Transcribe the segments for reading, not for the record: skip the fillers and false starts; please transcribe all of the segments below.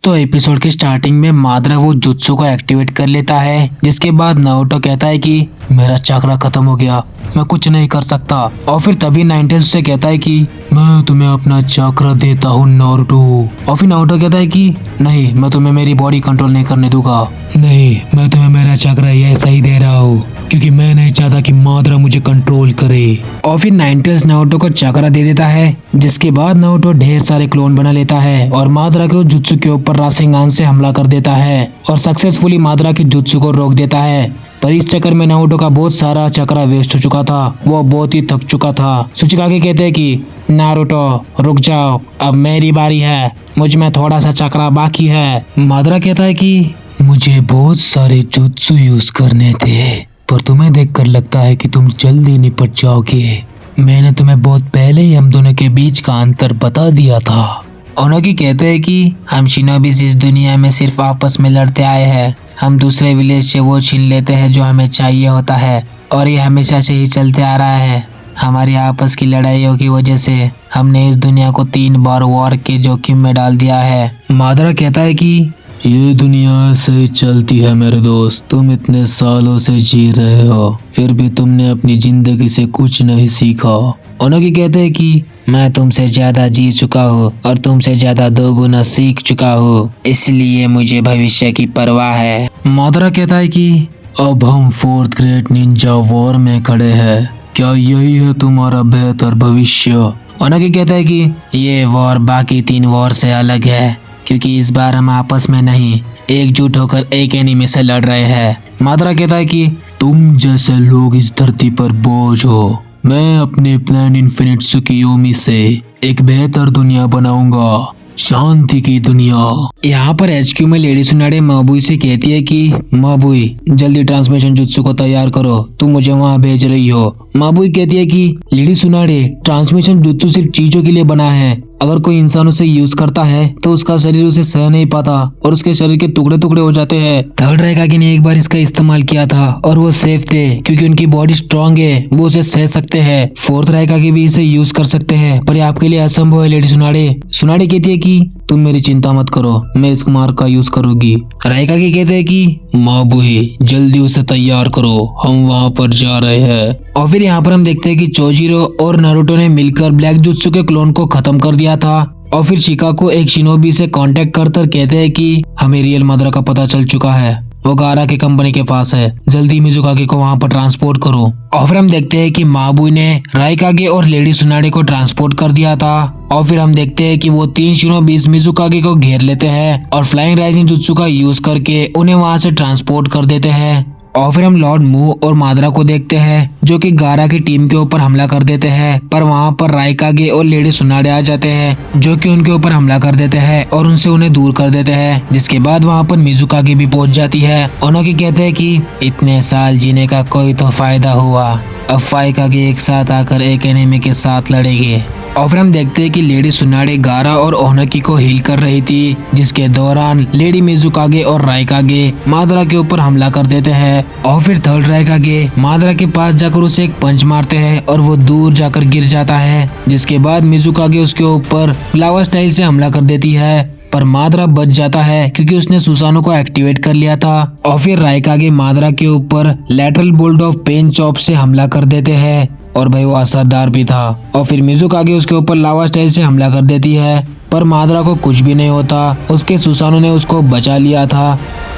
तो एपिसोड के स्टार्टिंग में माद्रा वो जुत्सु को एक्टिवेट कर लेता है, जिसके बाद नारुतो कहता है कि मेरा चक्रा खत्म हो गया, मैं कुछ नहीं कर सकता। और फिर तभी नाइनटेल्स उससे कहता है कि मैं तुम्हें अपना चक्र देता हूँ नारुतो। और फिर नारुतो कहता है कि नहीं, मैं तुम्हें मेरी बॉडी कंट्रोल नहीं करने दूंगा। नहीं, मैं तुम्हें मेरा चक्र ऐसा ही दे रहा हूँ क्योंकि मैं नहीं चाहता कि माद्रा मुझे कंट्रोल करे। और फिर नाइनटेल्स नारुतो को चक्रा दे देता है, जिसके बाद नारुतो ढेर सारे क्लोन बना लेता है और माद्रा के जुत्सु के ऊपर रासेंगान से हमला कर देता है और सक्सेसफुली माद्रा के जुत्सु को रोक देता है। पर इस चक्कर में नारुतो का बहुत सारा चक्रा वेस्ट हो चुका था, वो बहुत ही थक चुका था। सुचिकागे कहते हैं कि नारुतो रुक जाओ, अब मेरी बारी है, मुझ में थोड़ा सा चक्रा बाकी है। माद्रा कहता है कि मुझे बहुत सारे जुत्सु यूज करने थे, पर तुम्हें देखकर लगता है कि तुम जल्दी निपट जाओगे। मैंने तुम्हें बहुत पहले ही हम दोनों के बीच का अंतर बता दिया था। ओनोकी कहते हैं कि हम शिनोबिस इस दुनिया में सिर्फ आपस में लड़ते आए हैं, हम दूसरे विलेज से वो छीन लेते हैं जो हमें चाहिए होता है और ये हमेशा से ही चलते आ रहा है। हमारी आपस की लड़ाइयों की वजह से हमने इस दुनिया को 3 बार वॉर के जोखिम में डाल दिया है। माद्रा कहता है कि ये दुनिया ऐसे ही चलती है मेरे दोस्त, तुम इतने सालों से जी रहे हो फिर भी तुमने अपनी जिंदगी से कुछ नहीं सीखा। ओनोकी कहते हैं कि मैं तुमसे ज्यादा जी चुका हूँ और तुमसे ज्यादा 2 गुना सीख चुका हूँ, इसलिए मुझे भविष्य की परवाह है। माद्रा कहता है कि अब हम 4th ग्रेट निंजा वॉर में खड़े हैं, क्या यही है तुम्हारा बेहतर भविष्य? ओनोकी कहता है कि ये वॉर बाकी 3 वॉर से अलग है क्योंकि इस बार हम आपस में नहीं, एकजुट होकर एक एनिमी से लड़ रहे हैं। माद्रा कहता है कि तुम जैसे लोग इस धरती पर बोझ हो, मैं अपने प्लान इन्फिनिट सुकियोमी से एक बेहतर दुनिया बनाऊंगा, शांति की दुनिया। यहाँ पर एचक्यू में लेडी सुनाडे माबुई से कहती है कि माबुई जल्दी ट्रांसमिशन जुत्सु को तैयार करो, तुम मुझे वहाँ भेज रही हो। माबुई कहती है कि लेडी सुनाडे ट्रांसमिशन जुत्सु सिर्फ चीजों के लिए बना है, अगर कोई इंसान उसे यूज करता है तो उसका शरीर उसे सह नहीं पाता और उसके शरीर के टुकड़े टुकड़े हो जाते हैं। थर्ड राइकागे ने एक बार इसका इस्तेमाल किया था और वो सेफ थे क्योंकि उनकी बॉडी स्ट्रांग है, वो उसे सह सकते हैं। 4th राइकागे भी इसे यूज कर सकते हैं, पर ये आपके लिए असंभव है लेडी सुनाडे। सुनाडे कहती है कि तुम मेरी चिंता मत करो, मैं इस मार्ग का यूज करूंगी। राइकागे कहते हैं कि माबुई जल्दी उसे तैयार करो, हम वहाँ पर जा रहे हैं। और फिर यहाँ पर हम देखते हैं कि चोजिरो और नारुतो ने मिलकर ब्लैक जुत्सु के क्लोन को खत्म कर दिया था। और फिर शिकाको एक शिनोबी से कांटेक्ट कर कहते हैं कि हमें रियल माद्रा का पता चल चुका है, वो गारा के कंपनी के पास है, जल्दी मिजुकागे को वहाँ पर ट्रांसपोर्ट करो। और फिर हम देखते हैं कि माबुई ने राइकागे और लेडी सुनाडे को ट्रांसपोर्ट कर दिया था। और फिर हम देखते हैं कि वो 3 शिनोबीस मिजुकागे को घेर लेते हैं और फ्लाइंग राइजिंग जुत्सु का यूज करके उन्हें वहाँ से ट्रांसपोर्ट कर देते हैं। और फिर हम लॉर्ड मू और माद्रा को देखते हैं जो कि गारा की टीम के ऊपर हमला कर देते हैं, पर वहाँ पर राइकागे और लेडी सुनाडे आ जाते हैं जो कि उनके ऊपर हमला कर देते हैं और उनसे उन्हें दूर कर देते हैं। जिसके बाद वहाँ पर मिजुकागे भी पहुँच जाती है। ओनोकी कहते हैं कि इतने साल जीने का कोई तो फायदा हुआ, अब फाइकागे एक साथ आकर एक एनिमी के साथ लड़ेंगे। और फिर हम देखते हैं कि लेडी सुनाडे गारा और ओनोकी को हील कर रही थी, जिसके दौरान लेडी मिजुकागे और राइकागे माद्रा के ऊपर हमला कर देते हैं। और फिर थर्ड राइकागे माद्रा के पास जाकर उसे एक पंच मारते हैं और वो दूर जाकर गिर जाता है। जिसके बाद मिजुकागे उसके ऊपर फ्लावर स्टाइल से हमला कर देती है, पर माद्रा बच जाता है क्योंकि उसने सुसानो को एक्टिवेट कर लिया था। और फिर राइकागे माद्रा के ऊपर lateral bolt of pain chop से हमला कर देते हैं और भाई वो असरदार भी था। और फिर मिजुकागे उसके ऊपर लावा स्टाइल से हमला कर देती है, पर माद्रा को कुछ भी नहीं होता, उसके सुसानो ने उसको बचा लिया था।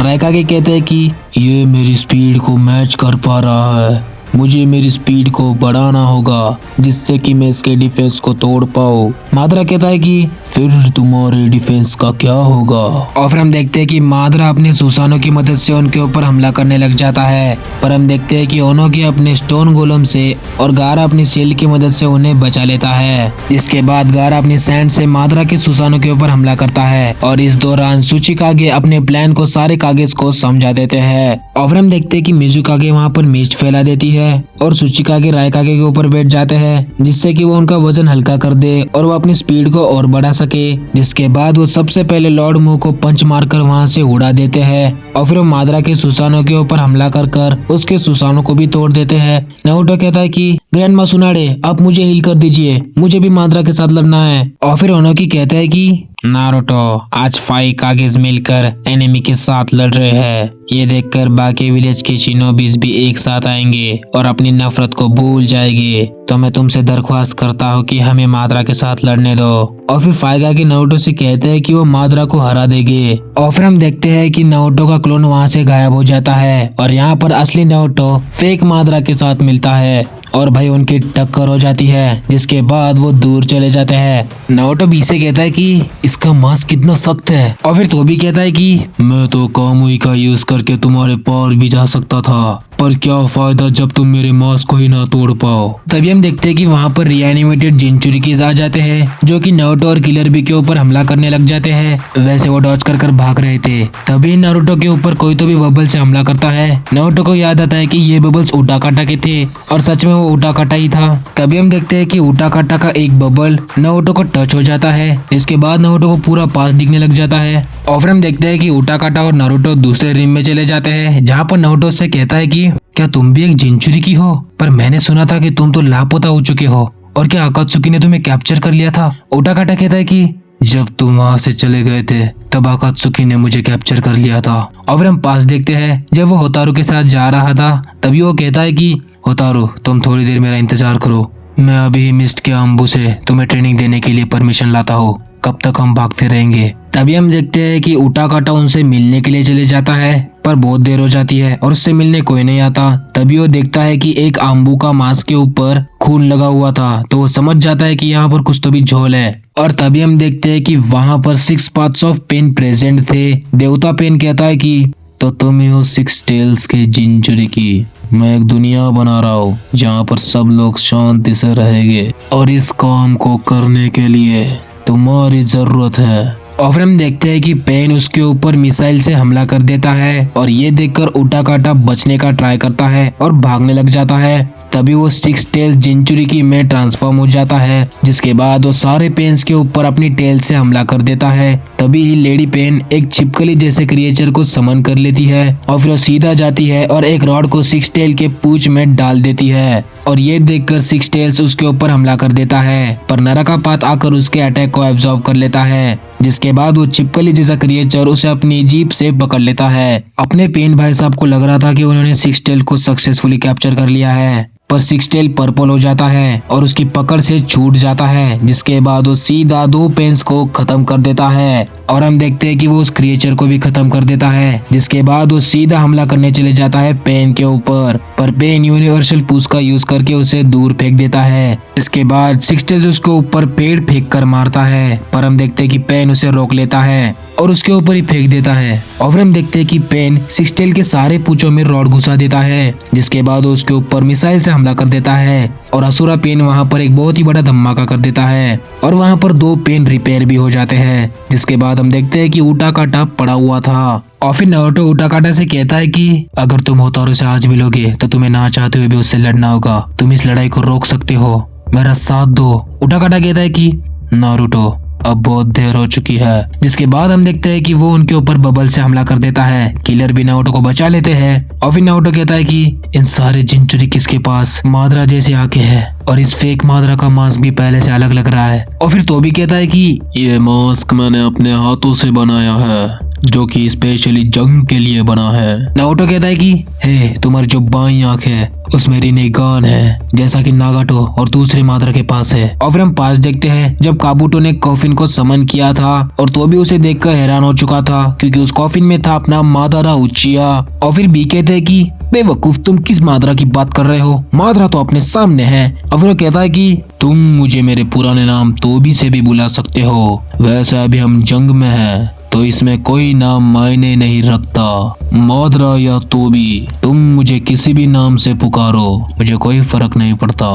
राइकागे कहते हैं कि ये मेरी स्पीड को मैच कर पा रहा है, मुझे मेरी स्पीड को बढ़ाना होगा जिससे कि मैं इसके डिफेंस को तोड़ पाऊँ। माद्रा कहता है कि फिर तुम्हारे डिफेंस का क्या होगा। और फिर हम देखते हैं कि माद्रा अपने सुसानो की मदद से उनके ऊपर हमला करने लग जाता है, पर हम देखते हैं कि ओनोकी अपने स्टोन गोलम से और गारा अपनी शील्ड की मदद से उन्हें बचा लेता है। इसके बाद गारा अपनी सैंड से माद्रा के सुसानो के ऊपर हमला करता है और इस दौरान सुचिकागे अपने प्लान को सारे कागज को समझा देते हैं। और फिर हम देखते हैं कि मिजुकागे वहाँ पर मिस्ट फैला देती है और सुचिकागे राइकागे के ऊपर बैठ जाते हैं, जिससे कि वो उनका वजन हल्का कर दे और वो अपनी स्पीड को और बढ़ा सके। जिसके बाद वो सबसे पहले लॉर्ड मू को पंच मारकर वहाँ से उड़ा देते हैं और फिर वो माद्रा के सुसानो के ऊपर हमला कर उसके सुसानो को भी तोड़ देते हैं। नारुतो कहता है कि ग्रैंड मा सुनाडे आप मुझे हील कर दीजिए, मुझे भी माद्रा के साथ लड़ना है। और फिर ओनोकी कहता है कि नारुतो, आज 5 कागिज मिलकर एनिमी के साथ लड़ रहे हैं। ये देखकर बाकी विलेज के शिनोबीज भी एक साथ आएंगे और अपनी नफरत को भूल जाएंगे। तो मैं तुमसे दरख्वास्त करता हूँ कि हमें माद्रा के साथ लड़ने दो। और फिर फाइगाकी नारुतो से कहते हैं कि वो माद्रा को हरा देंगे। और फिर हम देखते हैं कि नारुतो का क्लोन वहाँ से गायब हो जाता है और यहाँ पर असली नारुतो फेक माद्रा के साथ मिलता है और भाई उनकी टक्कर हो जाती है, जिसके बाद वो दूर चले जाते हैं। नारुतो बी से कहता है कि इसका मांस कितना सख्त है। और फिर तो भी कहता है कि मैं तो कामुई का यूज करके तुम्हारे पार भी जा सकता था, पर क्या फायदा जब तुम मेरे मांस को ही ना तोड़ पाओ। तभी हम देखते हैं कि वहाँ पर रिएनिमेटेड जिंचुरिकीज आ जाते हैं, जो कि नारुतो और किलर बी के ऊपर हमला करने लग जाते हैं। वैसे वो डॉज कर भाग रहे थे। तभी नारुतो के ऊपर कोई तो भी बबल से हमला करता है। नारुतो को याद आता है कि ये बबल्स उटाकाटा के थे और सच में वो उटाकाटा ही था। तभी हम देखते हैं कि उटाकाटा का एक बबल नारुतो को टच हो जाता है। इसके बाद नारुतो को पूरा पास दिखने लग जाता है। और फिर हम देखते हैं कि उटाकाटा और नारुतो दूसरे रिम में चले जाते हैं, जहाँ पर नारुतो से कहता है कि क्या तुम भी एक जिंचुरिकी हो? पर मैंने सुना था कि तुम तो लापता हो चुके हो और क्या अकात्सुकी ने तुम्हें कैप्चर कर लिया था। उटाकाटा कहता है कि जब तुम वहाँ से चले गए थे तब अकात्सुकी ने मुझे कैप्चर कर लिया था। और फिर हम पास देखते हैं जब वो होतारू के साथ जा रहा था, तभी वो कहता है कि होतारू तुम थोड़ी देर मेरा इंतजार करो, मैं अभी मिस्ट के अम्बू से तुम्हें ट्रेनिंग देने के लिए परमिशन लाता हूँ, कब तक हम भागते रहेंगे। तभी हम देखते हैं कि उटाकाटा उनसे मिलने के लिए चले जाता है, पर बहुत देर हो जाती है और उससे मिलने कोई नहीं आता। तभी वो देखता है कि एक आम्बू का मांस के ऊपर खून लगा हुआ था, तो वो समझ जाता है कि यहाँ पर कुछ तो भी झोल है। और तभी हम देखते हैं कि वहाँ पर 6 पार्ट्स ऑफ पेन प्रेजेंट थे। देवता पेन कहता है कि तो तुम ही हो 6 टेल्स के जिंचुरिकी। मैं एक दुनिया बना रहा हूँ जहाँ पर सब लोग शांति से रहेंगे और इस काम को करने के लिए तुम्हारी जरूरत है। और फिर हम देखते हैं कि पेन उसके ऊपर मिसाइल से हमला कर देता है और ये देखकर उटाकाटा बचने का ट्राई करता है और भागने लग जाता है। तभी वो 6 टेल जिंचुरिकी में ट्रांसफॉर्म हो जाता है, जिसके बाद वो सारे पेन्स के ऊपर अपनी टेल से हमला कर देता है। तभी ही लेडी पेन एक छिपकली जैसे क्रिएचर को समन कर लेती है और फिर वो सीधा जाती है और एक रॉड को 6 टेल के पूंछ में डाल देती है। और ये देखकर 6 टेल्स उसके ऊपर हमला कर देता है, पर नरकापात आकर उसके अटैक को एब्जॉर्ब कर लेता है, जिसके बाद वो छिपकली जैसा क्रिएचर उसे अपनी जीप से पकड़ लेता है। अपने पेन भाई साहब को लग रहा था कि उन्होंने 6 टेल को सक्सेसफुली कैप्चर कर लिया है, पर 6 टेल पर्पल हो जाता है और उसकी पकड़ से छूट जाता है, जिसके बाद वो सीधा 2 पेन्स को खत्म कर देता है। और हम देखते हैं कि वो उस क्रिएचर को भी खत्म कर देता है, जिसके बाद वो सीधा हमला करने चले जाता है पेन के ऊपर, पर पेन यूनिवर्सल पुश का यूज करके उसे दूर फेंक देता है। इसके बाद 6 टेल्स उसके ऊपर पेड़ फेंक कर मारता है, पर हम देखते हैं कि पेन उसे रोक लेता है और उसके ऊपर ही फेंक देता है। और फिर हम देखते हैं कि पेन 6 टेल के सारे पूंछों में रॉड घुसा देता है, जिसके बाद वो उसके ऊपर मिसाइल से हमला कर देता है और असुरा पेन वहाँ पर एक बहुत ही बड़ा धमाका कर देता है और वहाँ पर 2 पेन रिपेयर भी हो जाते हैं। जिसके बाद हम देखते हैं कि उटाकाटा पड़ा हुआ था। और फिर नारुतो उटाकाटा से कहता है कि अगर तुम होतारू से आज मिलोगे तो तुम्हें ना चाहते हुए भी उससे लड़ना होगा, तुम इस लड़ाई को रोक सकते हो, मेरा साथ दो। उटाकाटा कहता है कि नारुतो अब बहुत देर हो चुकी है। जिसके बाद हम देखते हैं कि वो उनके ऊपर बबल से हमला कर देता है। किलर भी नारुतो को बचा लेते हैं और फिर नारुतो कहता है कि इन सारे जिंचुरिकीस के पास माद्रा जैसी आंखें हैं और इस फेक माद्रा का मास्क भी पहले से अलग लग रहा है। और फिर तोबी कहता है कि ये मास्क मैंने अपने हाथों से बनाया है, जो कि स्पेशली जंग के लिए बना है। नारुतो कहता है कि हे तुम्हारी जो बाईं आंख है उसमें रिनेगान है, जैसा कि नागाटो और दूसरे माद्रा के पास है। और फिर हम पास देखते हैं जब काबुटो ने कॉफिन को समन किया था और तो भी उसे देखकर हैरान हो चुका था, क्योंकि उस कॉफिन में था अपना मादारा उचिया। और फिर बी कहते हैं कि बेवकूफ तुम किस माद्रा की बात कर रहे हो, माद्रा तो अपने सामने है। और फिर वो कहता है कि तुम मुझे मेरे पुराने नाम तोबी से भी बुला सकते हो, वैसे अभी हम जंग में हैं तो इसमें कोई नाम मायने नहीं रखता, माद्रा या तोबी, तुम मुझे किसी भी नाम से पुकारो, मुझे कोई फर्क नहीं पड़ता।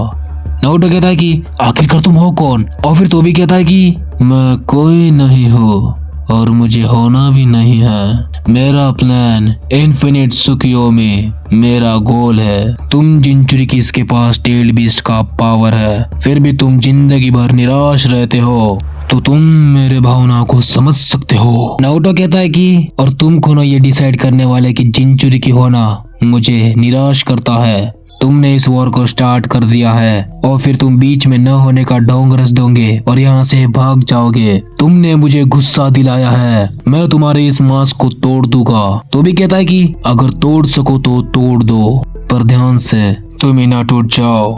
नारुतो कहता है कि आखिरकार तुम हो कौन? और फिर तोबी कहता है कि मैं कोई नहीं हूँ और मुझे होना भी नहीं है, मेरा प्लान इन्फिनिट सुकियोमी मेरा गोल है। तुम जिंचुरिकीस के पास टेल्ड बीस्ट का पावर है, फिर भी तुम जिंदगी भर निराश रहते हो, तो तुम मेरे भावना को समझ सकते हो। नारुतो कहता है कि और तुम को ये डिसाइड करने वाले कि जिंचुरिकी होना मुझे निराश करता है। तुमने इस वॉर को स्टार्ट कर दिया है और फिर तुम बीच में न होने का ढोंग रच दोगे और यहाँ से भाग जाओगे। तुमने मुझे गुस्सा दिलाया है, मैं तुम्हारे इस मास्क को तोड़ दूंगा। तो भी कहता है कि अगर तोड़ सको तो तोड़ दो, पर ध्यान से तुम ही ना टूट जाओ।